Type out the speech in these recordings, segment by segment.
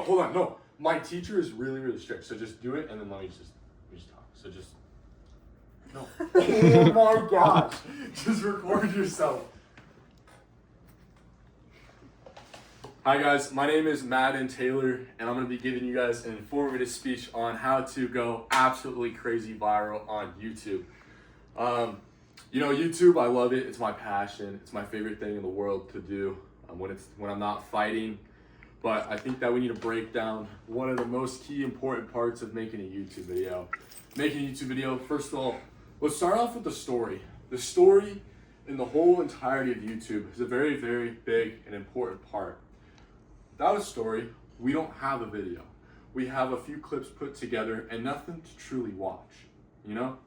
hold on, no. My teacher is really, really strict, so just do it, and then let me just talk. So just, no. Oh my gosh. Just record yourself. Hi guys, my name is Madden Taylor, and I'm going to be giving you guys an informative speech on how to go absolutely crazy viral on YouTube. YouTube, I love it. It's my passion. It's my favorite thing in the world to do when I'm not fighting. But I think that we need to break down one of the most key important parts of making a YouTube video. Making a YouTube video, first of all, let's start off with the story. The story in the whole entirety of YouTube is a very, very big and important part. Without a story, we don't have a video. We have a few clips put together and nothing to truly watch, you know?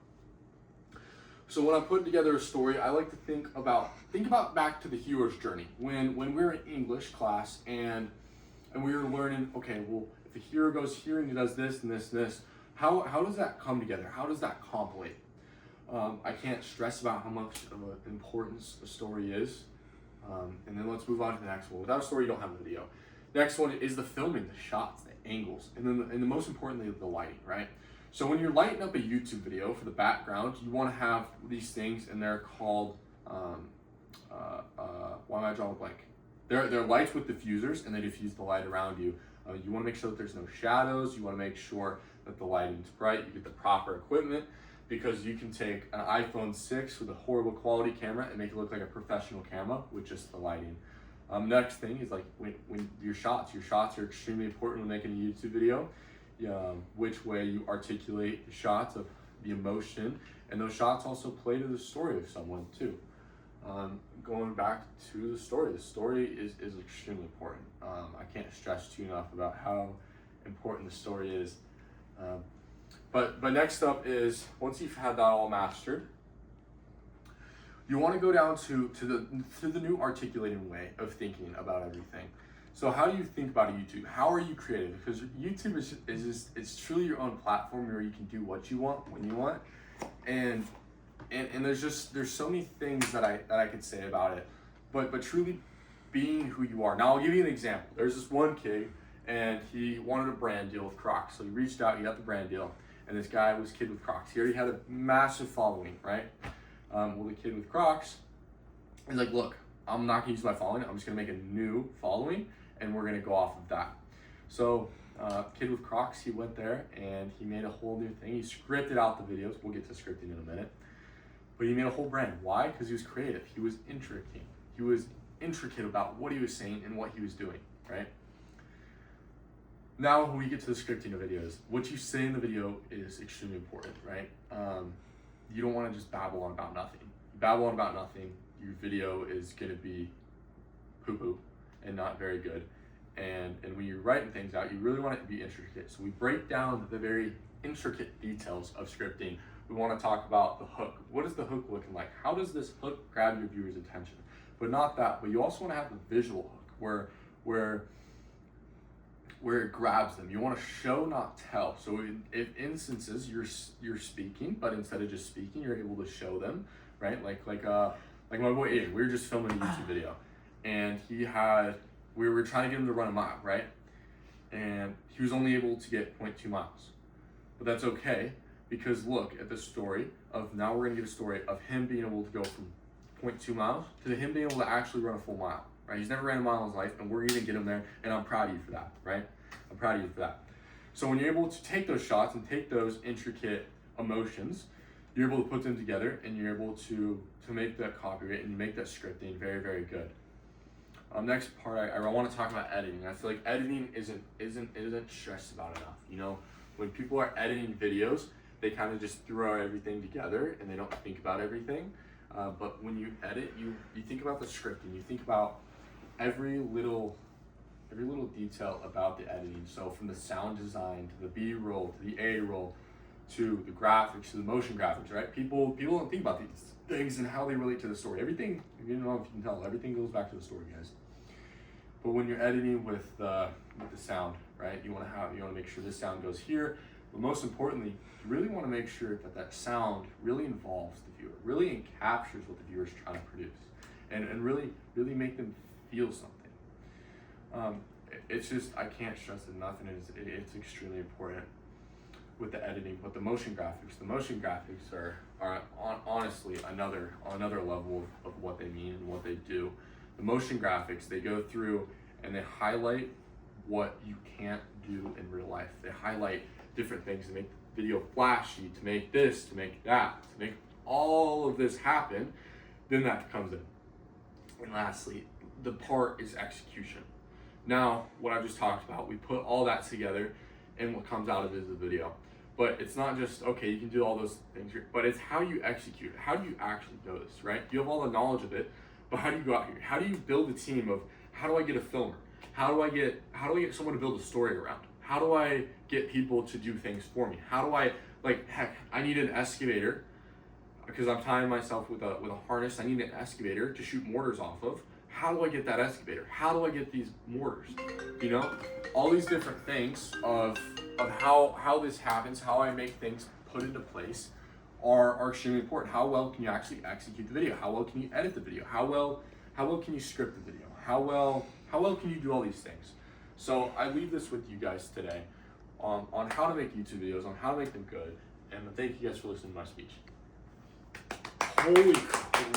So when I'm putting together a story, I like to think about back to the hero's journey. When we were in English class and we were learning, okay, well, if the hero goes here and he does this and this and this, how does that come together? How does that compilate? I can't stress about how much of an importance a story is. And then let's move on to the next one. Without a story, you don't have a video. Next one is the filming, the shots, the angles, and then the most importantly, the lighting, right? So when you're lighting up a YouTube video for the background, you want to have these things, and they're called, why am I drawing a blank? They're lights with diffusers, and they diffuse the light around you. You want to make sure that there's no shadows. You want to make sure that the lighting's bright. You get the proper equipment, because you can take an iPhone 6 with a horrible quality camera and make it look like a professional camera with just the lighting. Next thing is like when your shots are extremely important when making a YouTube video. Which way you articulate the shots of the emotion, and those shots also play to the story of someone too. Going back to the story is extremely important. I can't stress too enough about how important the story is. But next up is, once you've had that all mastered, you want to go down to the new articulating way of thinking about everything. So how do you think about a YouTube? How are you creative? Because YouTube it's truly your own platform where you can do what you want when you want, and there's so many things that I could say about it, but truly being who you are. Now I'll give you an example. There's this one kid, and he wanted a brand deal with Crocs, so he reached out, he got the brand deal, and this guy was Kid with Crocs. He already had a massive following, right? Well, the Kid with Crocs is like, look, I'm not gonna use my following. I'm just gonna make a new following, and we're gonna go off of that. So Kid with Crocs, he went there and he made a whole new thing. He scripted out the videos. We'll get to scripting in a minute. But he made a whole brand. Why? Because he was creative. He was intricate. He was intricate about what he was saying and what he was doing, right? Now when we get to the scripting of videos, what you say in the video is extremely important, right? You don't want to just babble on about nothing. You babble on about nothing, your video is gonna be poo-poo and not very good. And when you're writing things out, you really want it to be intricate. So we break down the very intricate details of scripting. We want to talk about the hook. What is the hook looking like? How does this hook grab your viewer's attention? But not that, but you also want to have the visual hook where it grabs them. You want to show, not tell. So if instances you're speaking, but instead of just speaking, you're able to show them, right? Like my boy Aiden, we were just filming a YouTube video, and we were trying to get him to run a mile, right? And he was only able to get 0.2 miles. But that's okay, because look at the story of, now we're gonna get a story of him being able to go from 0.2 miles to him being able to actually run a full mile, right? He's never ran a mile in his life, and we're gonna get him there, and I'm proud of you for that, right? I'm proud of you for that. So when you're able to take those shots and take those intricate emotions, you're able to put them together, and you're able to make that copyright and you make that scripting very, very good. Next part, I want to talk about editing. I feel like editing isn't stressed about enough. You know, when people are editing videos, they kind of just throw everything together and they don't think about everything. But when you edit, you think about the scripting. You think about every little detail about the editing. So from the sound design to the B-roll to the A-roll to the graphics to the motion graphics, right? People don't think about these things and how they relate to the story. Everything, you know, if you can tell, everything goes back to the story, guys. But when you're editing with the sound, right? You want to make sure this sound goes here. But most importantly, you really want to make sure that sound really involves the viewer, really captures what the viewer is trying to produce, and really make them feel something. it's just, I can't stress it enough, and it's extremely important with the editing. But the motion graphics are honestly another level of what they mean and what they do. The motion graphics, they go through and they highlight what you can't do in real life. They highlight different things to make the video flashy, to make this, to make that, to make all of this happen. Then that comes in. And lastly, the part is execution. Now, what I've just talked about, we put all that together, and what comes out of it is the video. But it's not just, okay, you can do all those things, but it's how you execute it. How do you actually know this, right? You have all the knowledge of it, but how do you go out here? How do you build a team of, how do I get a filmer? How do I get someone to build a story around? How do I get people to do things for me? How do I, heck, I need an excavator because I'm tying myself with a harness. I need an excavator to shoot mortars off of. How do I get that excavator? How do I get these mortars? You know, all these different things of how this happens, how I make things put into place are extremely important. How well can you actually execute the video? How well can you edit the video? How well can you script the video? How well can you do all these things? So I leave this with you guys today on how to make YouTube videos, on how to make them good. And thank you guys for listening to my speech. Holy crap.